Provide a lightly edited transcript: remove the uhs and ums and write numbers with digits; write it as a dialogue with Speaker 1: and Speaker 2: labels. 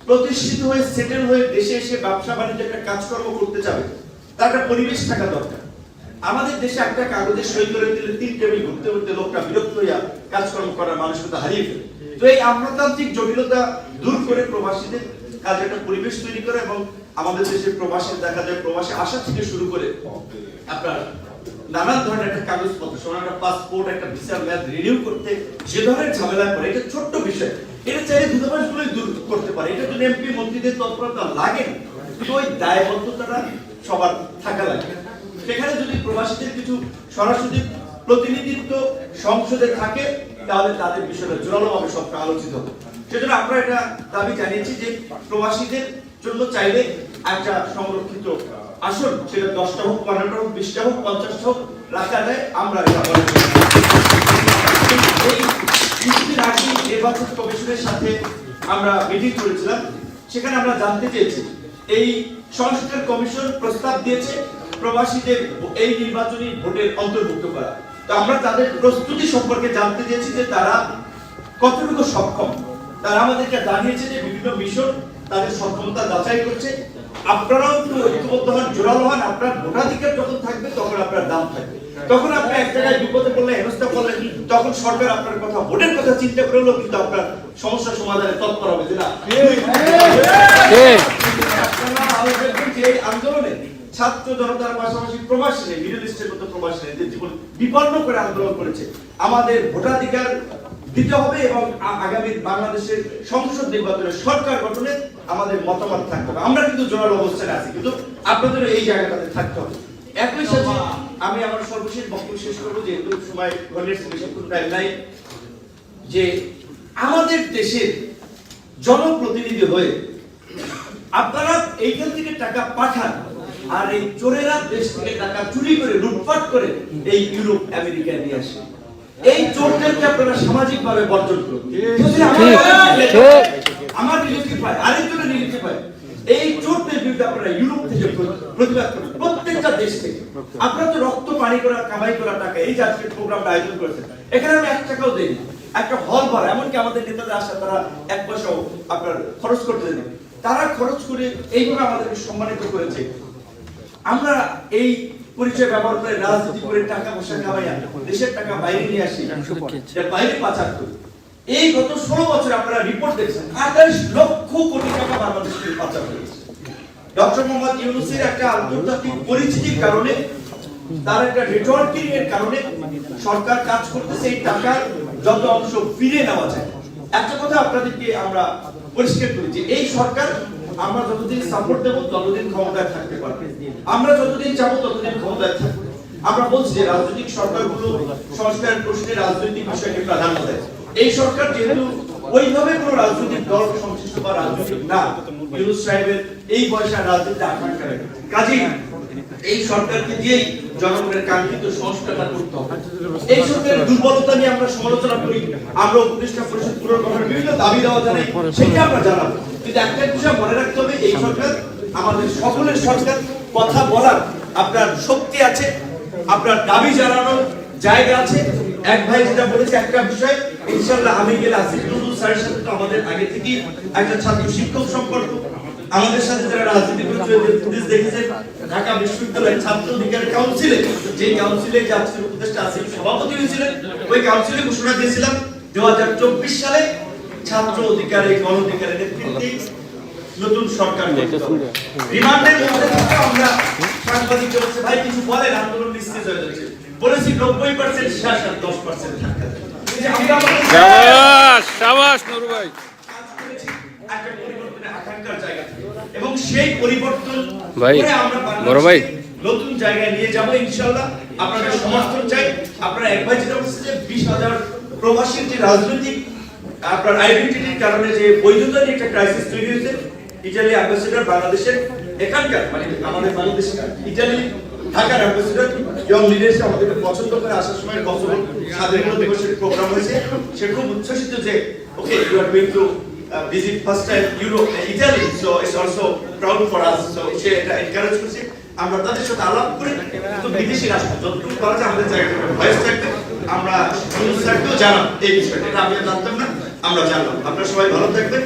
Speaker 1: প্রতিষ্ঠিত হয়ে সেটেল হয়ে দেশে এসে ব্যবসা বাণিজ্য একটা কাজকর্ম করতে যাবে, তার একটা পরিবেশ থাকা দরকার। আমাদের দেশে একটা কাগজে সই করে দিলে 3 টেবিল ঘুরতে ঘুরতে লোকটা বিরক্ত হইয়া কাজকর্ম করার মানসিকতা হারিয়ে ফেলে। তো এই আমলাতান্ত্রিক জটিলতা দূর করে প্রবাসীদের কাজে একটা পরিবেশ তৈরি করে, এবং আমাদের দেশের প্রবাসী দেখা যায় প্রবাসী আসা থেকে শুরু করে আপনার নানান ধরনের একটা কাগজপত্র, সোনার একটা পাসপোর্ট, একটা ভিসা মেয়াদ রিনিউ করতে যে ধরনের ঝামেলা করে, এটা ছোট্ট বিষয়, এটা চাইলে দূতাবাসগুলোই দূর করতে পারে। এটা যদি এমপি মন্ত্রীদের তৎপরতা লাগে না, তো ওই দায়বদ্ধতাটা সবার থাকা লাগে। সেখানে যদি প্রবাসীদের কিছু সরাসরি প্রতিনিধিত্ব সংসদে থাকে, তাহলে তাদের বিষয়টা জোরালোভাবে সবটা আলোচিত হবে। সেজন্য আমরা এটা দাবি জানিয়েছি যে প্রবাসীদের জন্য চাইলে একটা সংরক্ষিত আসন, সেটা 10টা হোক, 15টা হোক, 20টা হোক, 50টা হোক রাখা যায়। আমরা এটা বলে এই কিছুদিন আগে নির্বাচন কমিশনের সাথে আমরা মিটিং করেছিলাম, সেখানে আমরা জানতে চেয়েছি এই সংস্কার কমিশন প্রস্তাব দিয়েছে প্রবাসীদের এই নির্বাচনী ভোটের অন্তর্ভুক্ত করা। তো আমরা তাদের প্রস্তুতি সম্পর্কে জানতে চেয়েছি যে তারা কতটুকু সক্ষম। তারা আমাদেরকে জানিয়েছে যে বিভিন্ন মিশন তাদের সক্ষমতা যাচাই করছে। আপনারাও একটু ঐক্যবদ্ধ হন, জোরালো হন। আপনার ভোটাধিকার যখন থাকবে তখন আপনার দাম থাকবে। তখন আপনি এক জায়গায় বিপদে পড়লে, হেনস্থা করলেন, তখন সরকার আপনার কথা, ভোটের কথা চিন্তা করলেও কিন্তু আপনার সমস্যা সমাধানে তৎপর হবে। যে না, এই আন্দোলনে ছাত্র জনতার পাশাপাশি প্রবাসী নেই, মিডল ইস্টের মতো প্রবাসী নেই, যে জীবন বিপন্ন করে আন্দোলন করেছে। আমাদের ভোটাধিকার দিতে হবে, এবং আগামী বাংলাদেশের সংসদ নির্বাচনে সরকার গঠনে আমাদের মতামত থাকতে হবে। আমরা কিন্তু জোরালো অবস্থানে আছি, কিন্তু আপনাদের এই জায়গাটাতে থাকতে হবে। একই সাথে আমি আমার সর্বশেষ বক্তব্য শেষ করবো, যেহেতু সময় টাইম নাই, যে আমাদের দেশের জনপ্রতিনিধি হয়ে আপনারা এইখান থেকে টাকা পাঠান, আর এই চোরেরা দেশ থেকে টাকা চুরি করে, লুটপাট করে এই ইউরোপ আমেরিকায় নিয়ে আসে। এই চোরদেরকে আপনারা সামাজিক ভাবে বর্জন করুন। আমার রিলেটিভ হয়, আরেকজনের রিলেটিভ হয়, এই চোরদের বিরুদ্ধে আপনারা ইউরোপ থেকে প্রতিবাদ করুন, প্রত্যেকটা দেশ থেকে। আপনারা তো রক্ত পানি করা, কামাই করা টাকা এই জাতীয় প্রোগ্রামটা আয়োজন করেছেন, এখানে আমি 1 টাকাও দেইনি, একটা হল ভরা, এমনকি আমাদের নেতাদের আসা তারা 1 পয়সাও আপনার খরচ করতে দেন। তারা খরচ করে এইভাবে আমাদেরকে সম্মানিত করেছে। আমরা এই পরিচয় ব্যবহার করে রাজনীতি করে টাকা পয়সা কামাইয়া দেশের টাকা বাইরে নিয়ে আসি, বাইরে পাচার করি। এই গত 16 বছর আপনারা রিপোর্ট দেখছেন 28 লক্ষ কোটি টাকা বাংলাদেশ থেকে পাচার হয়েছে। ডক্টর মোহাম্মদ ইউনূসের একটা আন্তর্জাতিক পরিচিতির কারণে, তার একটা নেটওয়ার্কিং এর কারণে সরকার কাজ করতেছে এই টাকার যত অংশ ফিরে নেওয়া যায়। একটা কথা আপনাদেরকে আমরা পরিষ্কার করি যে এই সরকার আমরা যতদিন সাপোর্ট দেব ততদিন ক্ষমতায় থাকতে পারবে, আমরা যতদিন চাবো ততদিন ক্ষমতায় থাকবে। আমরা বলছি যে রাজনৈতিক সরকারগুলো সংস্কার প্রশ্নে রাজনৈতিক বিষয়কে প্রাধান্য দেয়। এই সরকার যেহেতু ওইভাবে কোনো রাজনৈতিক দল সংশ্লিষ্ট বা রাজনৈতিক না, ইউনূস সাহেবের এই বয়সে রাজনীতিতে আকাঙ্ক্ষা রাখে, কাজেই এই সরকারকে দিয়েই জনগণের কাঙ্ক্ষিত সংস্কারটা করতে হবে। এই সরকারের দুর্বলতা নিয়ে আমরা সমালোচনা করি, আমরা উপদেষ্টা পরিষদ পুনর্গঠনের বিভিন্ন দাবি দেওয়া জানাই, সেটা আমরা জানাবো। কিন্তু একটা বিষয় মনে রাখতে হবে, এই সরকার আমাদের সকলের সরকার। কথা বলার আপনার শক্তি আছে, আপনার দাবি জানানোর জায়গা আছে। এক ভাই যেটা বলেছে একটা বিষয়, ইনশাআল্লাহ আমি গেলে আসিফ নজরুল স্যারের সাথে তো আমাদের আগে থেকেই একটা ছাত্র শিক্ষক সম্পর্ক, আমাদের সাথে যারা রাজনীতি করেছে পুলিশ দেখেছেন, ঢাকা বিশ্ববিদ্যালয়ের ছাত্র অধিকার কাউন্সিলে, যে কাউন্সিলে জাতীয় উপদেষ্টা আসিফ সভাপতি হয়েছিলেন, ওই কাউন্সিলে ঘোষণা দিয়েছিলাম 2024 সালে ছাত্র অধিকারে, গণ অধিকারের নেতৃত্বে নতুন সরকার গঠিত হবে। রিমান্ডের মধ্যে থেকে আমরা সাংবাদিক বলছে ভাই কিছু বলেন, আন্দোলন নিশ্চিত হয়ে যাচ্ছে। বলেছি 90% শেষ আর 10% ধাক্কা দেয়।
Speaker 2: শাবাশ শাবাশ নুরু ভাই,
Speaker 1: একটা পরিবর্তনের আকাঙ্ক্ষার জায়গা থেকে, এবং সেই পরিবর্তন
Speaker 2: ভাই
Speaker 1: করে আমরা
Speaker 2: বড় ভাই
Speaker 1: নতুন জায়গায় নিয়ে যাব ইনশাআল্লাহ। আপনাদের সমর্থন চাই। আপনারা একবার যেটা বলছেন যে 20,000 প্রবাসীর যে রাজনৈতিক আপনার আইডেন্টিটির কারণে যে বৈধতা নিয়ে একটা ক্রাইসিস তৈরি হয়েছে, ইটালি অ্যাম্বাসেডর বাংলাদেশের এখানকার মানে আমাদের বাংলাদেশের ইটালি ঢাকার অ্যাম্বাসেডর ইয়ং লিডার্স আমাদেরকে পছন্দ করে আসার সময় গত স্বাধীনতা দিবসের প্রোগ্রাম হয়েছে, সে খুব উচ্ছ্বসিত যে okay you are going to visit first time Europe, Italy, so it's also proud for us. So সে এটা এনকারেজ করছে। আমরা তাদের সাথে আলাপ করে তো বিদেশি রাষ্ট্র যতটুকু করা যায় আমাদের জায়গায় ভয়েস থাকবে, আমরা ইউনুস স্যারকেও জানাব এই বিষয়টা। এটা আমি জানতাম না, আমরা জানলাম। আপনারা সবাই ভালো থাকবেন।